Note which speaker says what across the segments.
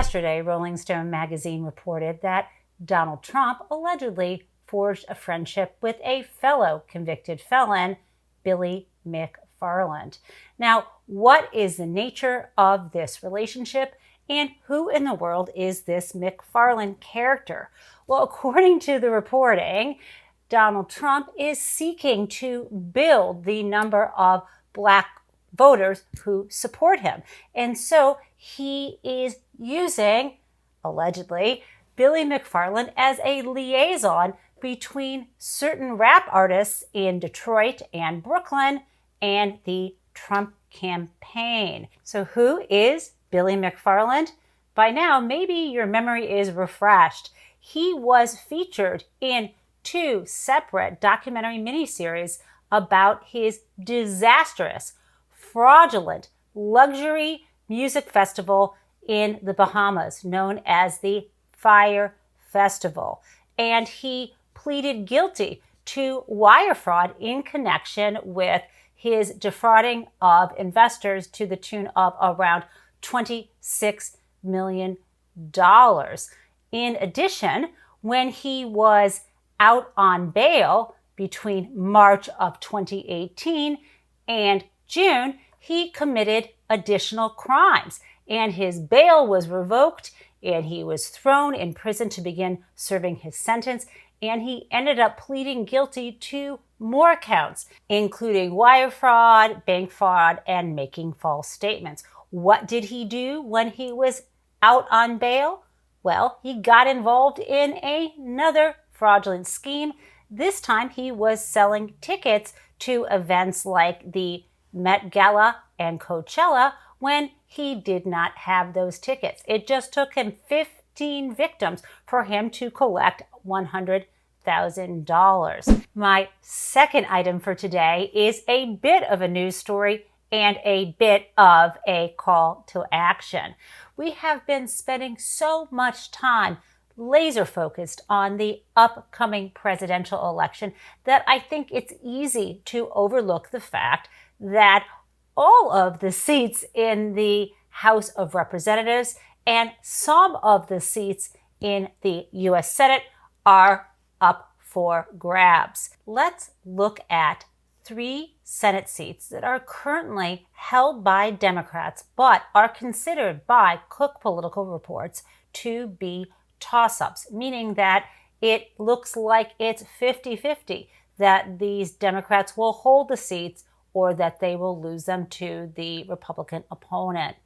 Speaker 1: Yesterday, Rolling Stone magazine reported that Donald Trump allegedly forged a friendship with a fellow convicted felon, Billy McFarland. Now, what is the nature of this relationship, and who in the world is this McFarland character? Well, according to the reporting, Donald Trump is seeking to build the number of Black voters who support him. And so he is using, allegedly, Billy McFarland as a liaison between certain rap artists in Detroit and Brooklyn and the Trump campaign. So who is Billy McFarland? By now, maybe your memory is refreshed. He was featured in 2 separate documentary miniseries about his disastrous, fraudulent luxury music festival in the Bahamas known as the Fire Festival. And he pleaded guilty to wire fraud in connection with his defrauding of investors to the tune of around $26 million. In addition, when he was out on bail between March of 2018 and June, he committed additional crimes, and his bail was revoked, and he was thrown in prison to begin serving his sentence, and he ended up pleading guilty to more counts, including wire fraud, bank fraud, and making false statements. What did he do when he was out on bail? Well, he got involved in another fraudulent scheme. This time he was selling tickets to events like the Met Gala and Coachella when he did not have those tickets. It just took him 15 victims for him to collect $100,000. My second item for today is a bit of a news story and a bit of a call to action. We have been spending so much time laser focused on the upcoming presidential election that I think it's easy to overlook the fact that all of the seats in the House of Representatives and some of the seats in the U.S. Senate are up for grabs. Let's look at 3 Senate seats that are currently held by Democrats but are considered by Cook Political Reports to be toss-ups, meaning that it looks like it's 50-50 that these Democrats will hold the seats or that they will lose them to the Republican opponent.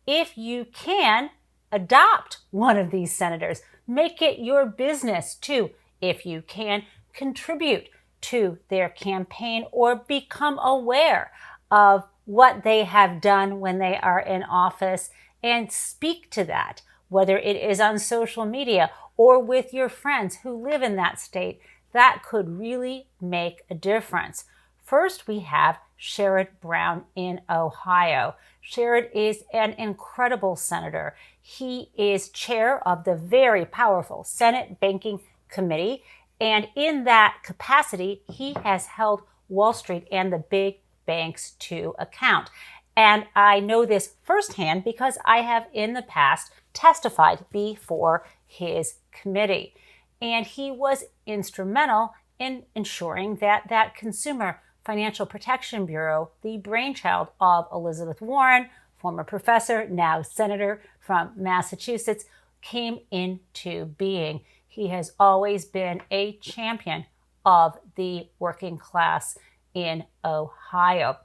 Speaker 1: If you can, adopt one of these senators. Make it your business to, if you can, contribute to their campaign or become aware of what they have done when they are in office and speak to that, whether it is on social media or with your friends who live in that state. That could really make a difference. First, we have Sherrod Brown in Ohio. Sherrod is an incredible senator. He is chair of the very powerful Senate Banking Committee, and in that capacity, he has held Wall Street and the big banks to account. And I know this firsthand because I have in the past testified before his committee. And he was instrumental in ensuring that that Consumer Financial Protection Bureau, the brainchild of Elizabeth Warren, former professor, now senator from Massachusetts, came into being. He has always been a champion of the working class in Ohio.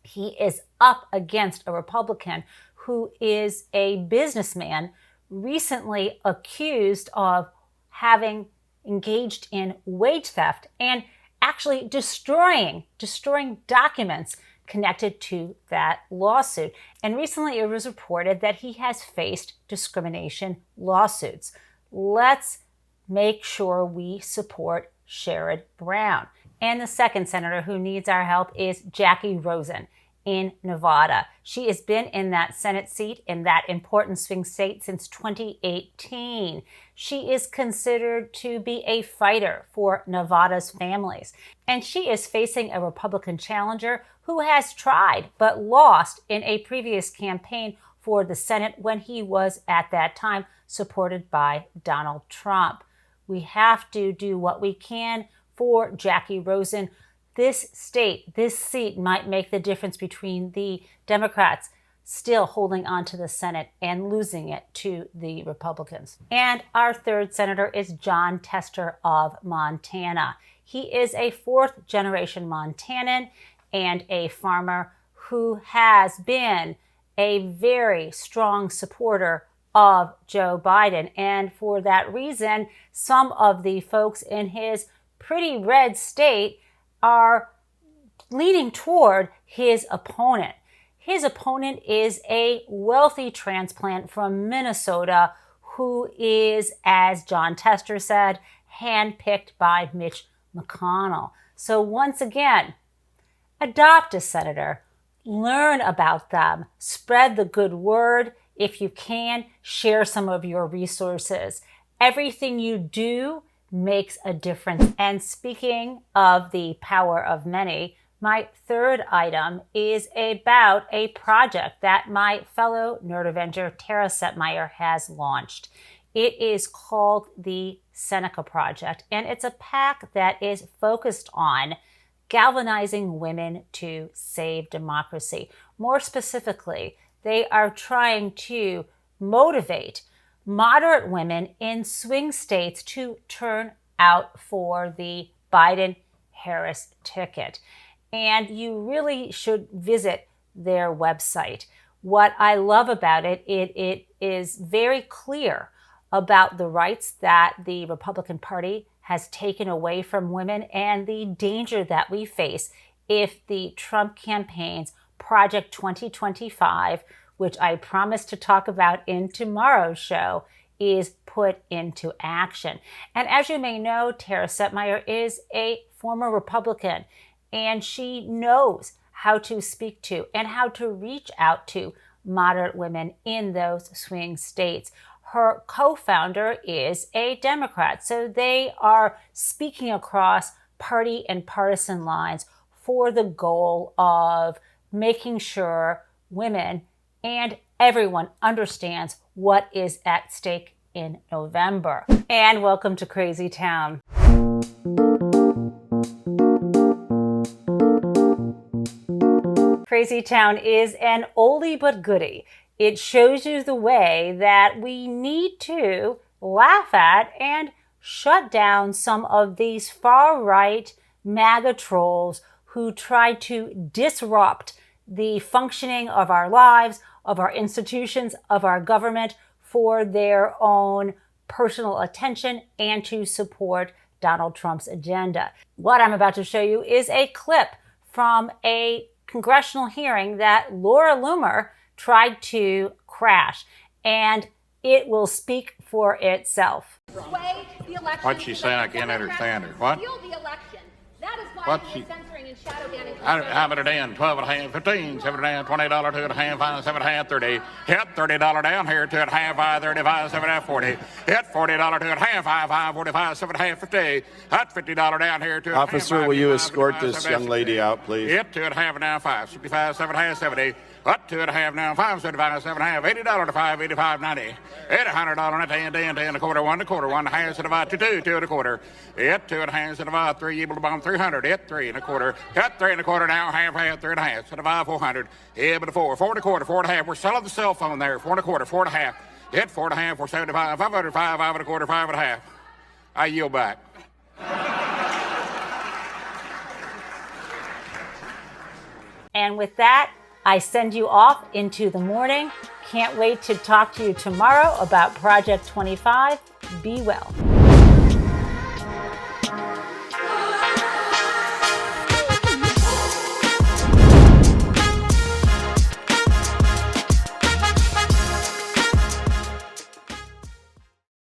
Speaker 1: He is up against a Republican who is a businessman recently accused of having engaged in wage theft and actually destroying documents connected to that lawsuit. And recently it was reported that he has faced discrimination lawsuits. Let's make sure we support Sherrod Brown. And the second senator who needs our help is Jackie Rosen in Nevada. She has been in that Senate seat in that important swing state since 2018. She is considered to be a fighter for Nevada's families. And she is facing a Republican challenger who has tried but lost in a previous campaign for the Senate when he was at that time supported by Donald Trump. We have to do what we can for Jackie Rosen. This seat might make the difference between the Democrats still holding on to the Senate and losing it to the Republicans. And our third senator is Jon Tester of Montana. He is a fourth-generation Montanan and a farmer who has been a very strong supporter of Joe Biden. And for that reason, some of the folks in his pretty red state are leaning toward his opponent. His opponent is a wealthy transplant from Minnesota who is, as Jon Tester said, handpicked by Mitch McConnell. So once again, adopt a senator, learn about them, spread the good word. If you can, share some of your resources. Everything you do makes a difference. And speaking of the power of many, my third item is about a project that my fellow Nerd Avenger Tara Setmeyer has launched. It is called the Sena Project, and it's a PAC that is focused on galvanizing women to save democracy. More specifically, they are trying to motivate moderate women in swing states to turn out for the Biden-Harris ticket. And you really should visit their website. What I love about it, it is very clear about the rights that the Republican Party has taken away from women and the danger that we face if the Trump campaign's Project 2025, which I promised to talk about in tomorrow's show, is put into action. And as you may know, Tara Setmeyer is a former Republican, and she knows how to speak to and how to reach out to moderate women in those swing states. Her co-founder is a Democrat, so they are speaking across party and partisan lines for the goal of making sure women and everyone understands what is at stake in November. And welcome to Crazy Town. Crazy Town is an oldie but goodie. It shows you the way that we need to laugh at and shut down some of these far-right MAGA trolls who try to disrupt the functioning of our lives, of our institutions, of our government for their own personal attention and to support Donald Trump's agenda. What I'm about to show you is a clip from a congressional hearing that Laura Loomer tried to crash, and it will speak for itself.
Speaker 2: What's she saying? I can't understand her. What?
Speaker 3: That is why he's censoring and shadow banning.
Speaker 2: How about a damn 12 and a half, 15, $7 and a half, $20, 2 and a half, 5, 7 and a half, 30. Hit $30 down here, 2 and a half, 5, 35, 7 and a half, 40. Hit $40, 2 and a half, 5, 45, 7 and a half, 50. Hit $50 down here, 2 and a half.
Speaker 4: Officer, will you escort this young lady out, please?
Speaker 2: Hit 2 and a half now, 5, 65, 7 and a half, 70. What, 2 and a half now, 5, 75, 7 and a half, $80 to 5, 85, 90. Hit $100 and a 10, 10, 10 and a quarter, 1 and a quarter, 1 and a half, 75, 2, 2 and a quarter. Hit 2 and a half, 75, 3, able to bomb 300. Hit 3 and a quarter. Hit 3 and a quarter now, half, 3 and a half, 75, 400. Hit but a 4, 4 and a quarter, 4 and a half. We're selling the cell phone there, 4 and a quarter, 4 and a half. Hit 4 and a half, 475, 500, 5 and a quarter, 5 and a half. I yield back.
Speaker 1: And with that, I send you off into the morning. Can't wait to talk to you tomorrow about Project 25. Be well.